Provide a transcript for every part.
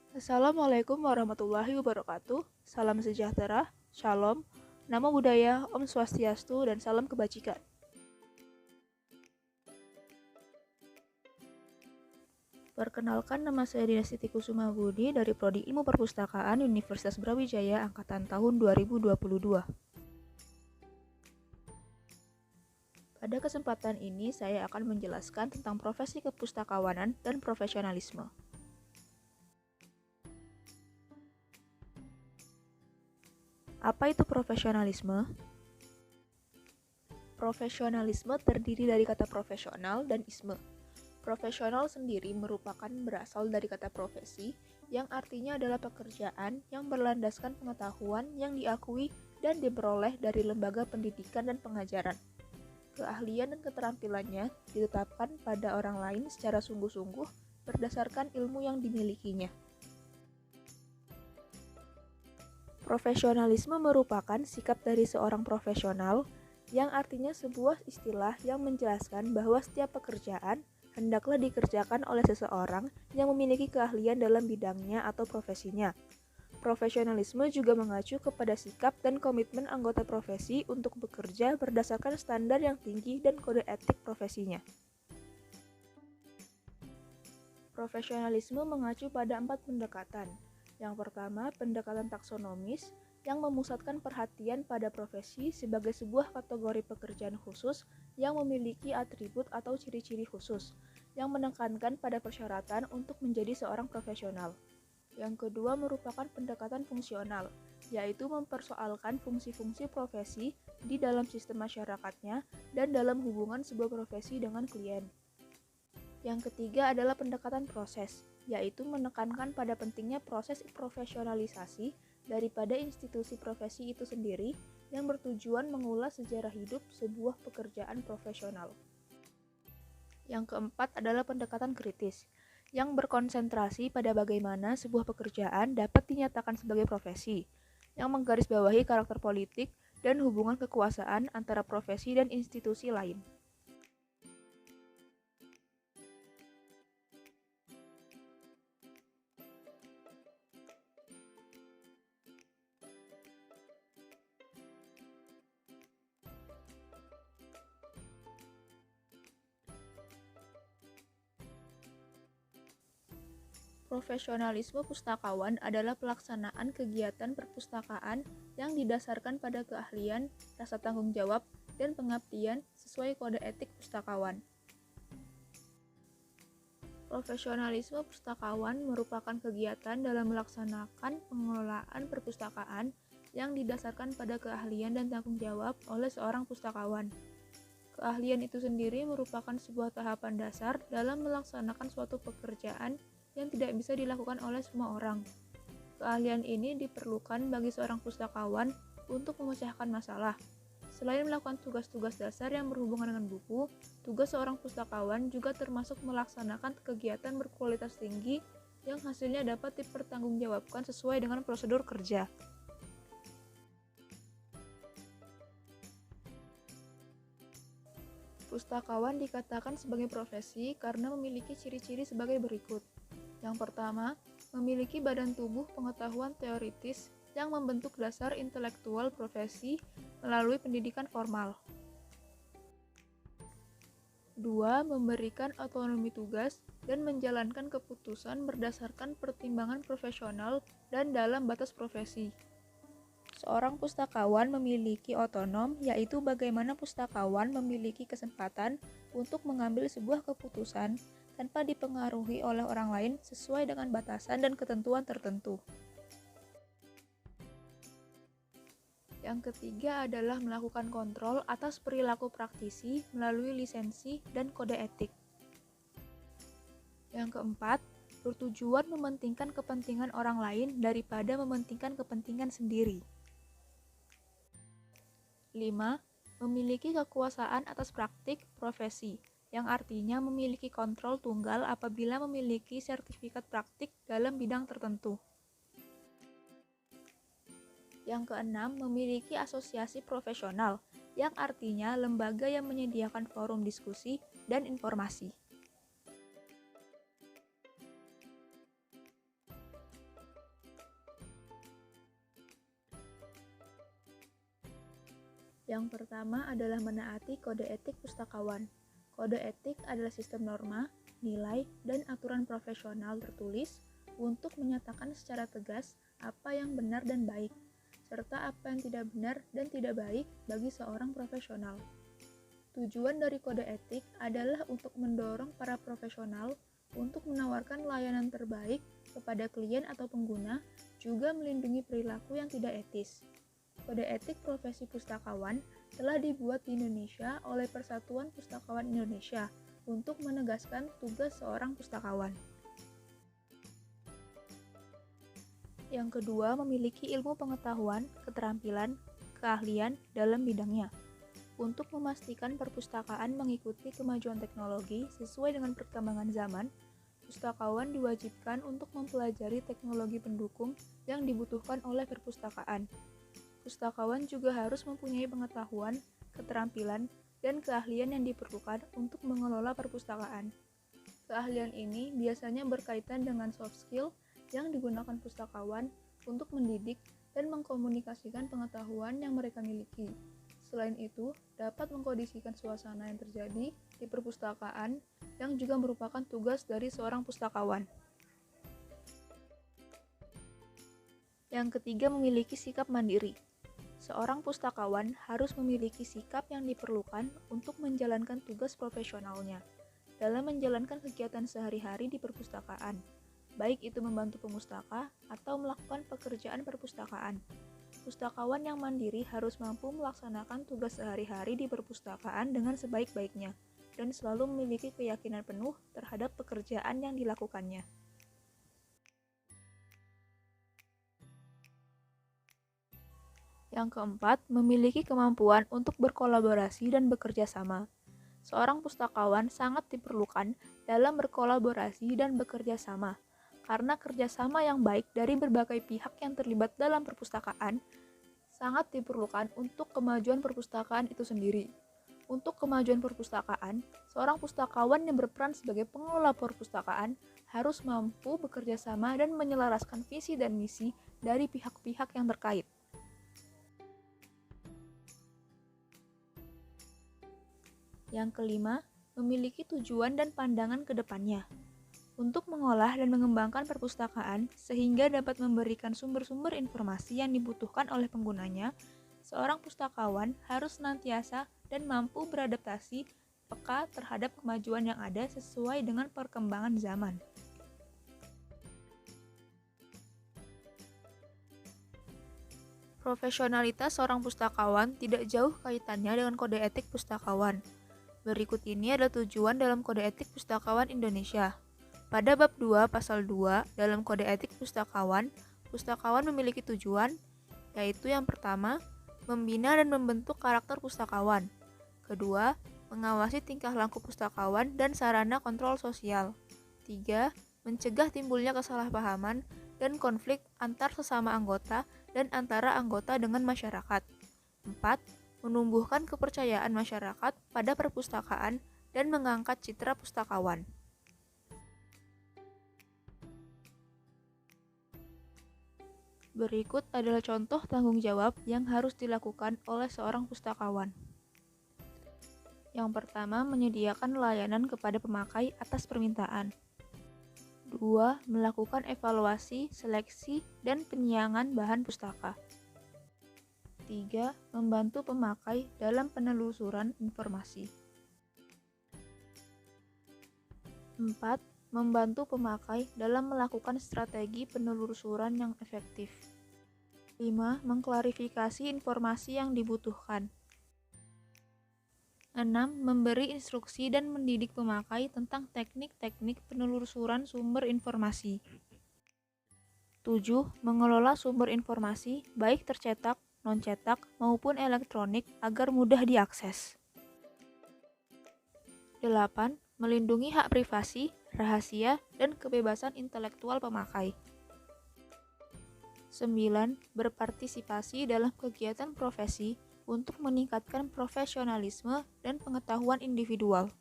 Assalamualaikum warahmatullahi wabarakatuh. Salam sejahtera, shalom, namo buddhaya, om swastiastu, dan salam kebajikan. Perkenalkan, nama saya Dinasti Kusuma Budi dari Prodi Ilmu Perpustakaan Universitas Brawijaya angkatan tahun 2022. Pada kesempatan ini saya akan menjelaskan tentang profesi kepustakawanan dan profesionalisme. Apa itu profesionalisme? Profesionalisme terdiri dari kata profesional dan isme. Profesional sendiri merupakan berasal dari kata profesi, yang artinya adalah pekerjaan yang berlandaskan pengetahuan yang diakui dan diperoleh dari lembaga pendidikan dan pengajaran. Keahlian dan keterampilannya ditetapkan pada orang lain secara sungguh-sungguh berdasarkan ilmu yang dimilikinya. Profesionalisme merupakan sikap dari seorang profesional, yang artinya sebuah istilah yang menjelaskan bahwa setiap pekerjaan hendaklah dikerjakan oleh seseorang yang memiliki keahlian dalam bidangnya atau profesinya. Profesionalisme juga mengacu kepada sikap dan komitmen anggota profesi untuk bekerja berdasarkan standar yang tinggi dan kode etik profesinya. Profesionalisme mengacu pada 4 pendekatan. Yang pertama, pendekatan taksonomis yang memusatkan perhatian pada profesi sebagai sebuah kategori pekerjaan khusus yang memiliki atribut atau ciri-ciri khusus, yang menekankan pada persyaratan untuk menjadi seorang profesional. Yang kedua merupakan pendekatan fungsional, yaitu mempersoalkan fungsi-fungsi profesi di dalam sistem masyarakatnya dan dalam hubungan sebuah profesi dengan klien. Yang ketiga adalah pendekatan proses, yaitu menekankan pada pentingnya proses profesionalisasi daripada institusi profesi itu sendiri yang bertujuan mengulas sejarah hidup sebuah pekerjaan profesional. Yang keempat adalah pendekatan kritis, yang berkonsentrasi pada bagaimana sebuah pekerjaan dapat dinyatakan sebagai profesi, yang menggarisbawahi karakter politik dan hubungan kekuasaan antara profesi dan institusi lain. Profesionalisme pustakawan adalah pelaksanaan kegiatan perpustakaan yang didasarkan pada keahlian, rasa tanggung jawab, dan pengabdian sesuai kode etik pustakawan. Profesionalisme pustakawan merupakan kegiatan dalam melaksanakan pengelolaan perpustakaan yang didasarkan pada keahlian dan tanggung jawab oleh seorang pustakawan. Keahlian itu sendiri merupakan sebuah tahapan dasar dalam melaksanakan suatu pekerjaan yang tidak bisa dilakukan oleh semua orang. Keahlian ini diperlukan bagi seorang pustakawan untuk memecahkan masalah. Selain melakukan tugas-tugas dasar yang berhubungan dengan buku, tugas seorang pustakawan juga termasuk melaksanakan kegiatan berkualitas tinggi yang hasilnya dapat dipertanggungjawabkan sesuai dengan prosedur kerja. Pustakawan dikatakan sebagai profesi karena memiliki ciri-ciri sebagai berikut. Yang pertama, memiliki badan tubuh pengetahuan teoritis yang membentuk dasar intelektual profesi melalui pendidikan formal. 2. Memberikan otonomi tugas dan menjalankan keputusan berdasarkan pertimbangan profesional dan dalam batas profesi. Seorang pustakawan memiliki otonom, yaitu bagaimana pustakawan memiliki kesempatan untuk mengambil sebuah keputusan tanpa dipengaruhi oleh orang lain sesuai dengan batasan dan ketentuan tertentu. Yang ketiga adalah melakukan kontrol atas perilaku praktisi melalui lisensi dan kode etik. Yang keempat, bertujuan mementingkan kepentingan orang lain daripada mementingkan kepentingan sendiri. 5. Memiliki kekuasaan atas praktik profesi, yang artinya memiliki kontrol tunggal apabila memiliki sertifikat praktik dalam bidang tertentu. Yang keenam, memiliki asosiasi profesional, yang artinya lembaga yang menyediakan forum diskusi dan informasi. Yang pertama adalah menaati kode etik pustakawan. Kode etik adalah sistem norma, nilai, dan aturan profesional tertulis untuk menyatakan secara tegas apa yang benar dan baik, serta apa yang tidak benar dan tidak baik bagi seorang profesional. Tujuan dari kode etik adalah untuk mendorong para profesional untuk menawarkan layanan terbaik kepada klien atau pengguna, juga melindungi perilaku yang tidak etis. Kode etik profesi pustakawan telah dibuat di Indonesia oleh Persatuan Pustakawan Indonesia untuk menegaskan tugas seorang pustakawan. Yang kedua, memiliki ilmu pengetahuan, keterampilan, keahlian dalam bidangnya. Untuk memastikan perpustakaan mengikuti kemajuan teknologi sesuai dengan perkembangan zaman, pustakawan diwajibkan untuk mempelajari teknologi pendukung yang dibutuhkan oleh perpustakaan. Pustakawan juga harus mempunyai pengetahuan, keterampilan, dan keahlian yang diperlukan untuk mengelola perpustakaan. Keahlian ini biasanya berkaitan dengan soft skill yang digunakan pustakawan untuk mendidik dan mengkomunikasikan pengetahuan yang mereka miliki. Selain itu, dapat mengkondisikan suasana yang terjadi di perpustakaan yang juga merupakan tugas dari seorang pustakawan. Yang ketiga, memiliki sikap mandiri. Seorang pustakawan harus memiliki sikap yang diperlukan untuk menjalankan tugas profesionalnya dalam menjalankan kegiatan sehari-hari di perpustakaan, baik itu membantu pemustaka atau melakukan pekerjaan perpustakaan. Pustakawan yang mandiri harus mampu melaksanakan tugas sehari-hari di perpustakaan dengan sebaik-baiknya dan selalu memiliki keyakinan penuh terhadap pekerjaan yang dilakukannya. Yang keempat, memiliki kemampuan untuk berkolaborasi dan bekerja sama. Seorang pustakawan sangat diperlukan dalam berkolaborasi dan bekerja sama, karena kerjasama yang baik dari berbagai pihak yang terlibat dalam perpustakaan sangat diperlukan untuk kemajuan perpustakaan itu sendiri. Untuk kemajuan perpustakaan, seorang pustakawan yang berperan sebagai pengelola perpustakaan harus mampu bekerja sama dan menyelaraskan visi dan misi dari pihak-pihak yang terkait. Yang kelima, memiliki tujuan dan pandangan ke depannya. Untuk mengolah dan mengembangkan perpustakaan sehingga dapat memberikan sumber-sumber informasi yang dibutuhkan oleh penggunanya, seorang pustakawan harus senantiasa dan mampu beradaptasi peka terhadap kemajuan yang ada sesuai dengan perkembangan zaman. Profesionalitas seorang pustakawan tidak jauh kaitannya dengan kode etik pustakawan. Berikut ini adalah tujuan dalam Kode Etik Pustakawan Indonesia. Pada bab 2 pasal 2 dalam Kode Etik Pustakawan, pustakawan memiliki tujuan, yaitu yang pertama, membina dan membentuk karakter pustakawan. Kedua, mengawasi tingkah laku pustakawan dan sarana kontrol sosial. 3. Mencegah timbulnya kesalahpahaman dan konflik antar sesama anggota dan antara anggota dengan masyarakat. 4. Menumbuhkan kepercayaan masyarakat pada perpustakaan dan mengangkat citra pustakawan. Berikut adalah contoh tanggung jawab yang harus dilakukan oleh seorang pustakawan. Yang pertama, menyediakan layanan kepada pemakai atas permintaan. 2. Melakukan evaluasi, seleksi, dan penyiangan bahan pustaka. 3. Membantu pemakai dalam penelusuran informasi. 4. Membantu pemakai dalam melakukan strategi penelusuran yang efektif. 5. Mengklarifikasi informasi yang dibutuhkan. 6. Memberi instruksi dan mendidik pemakai tentang teknik-teknik penelusuran sumber informasi. 7. Mengelola sumber informasi baik tercetak, non-cetak, maupun elektronik agar mudah diakses. 8. Melindungi hak privasi, rahasia, dan kebebasan intelektual pemakai. 9. Berpartisipasi dalam kegiatan profesi untuk meningkatkan profesionalisme dan pengetahuan individual.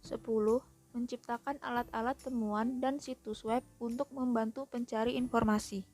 10. Menciptakan alat-alat temuan dan situs web untuk membantu pencari informasi.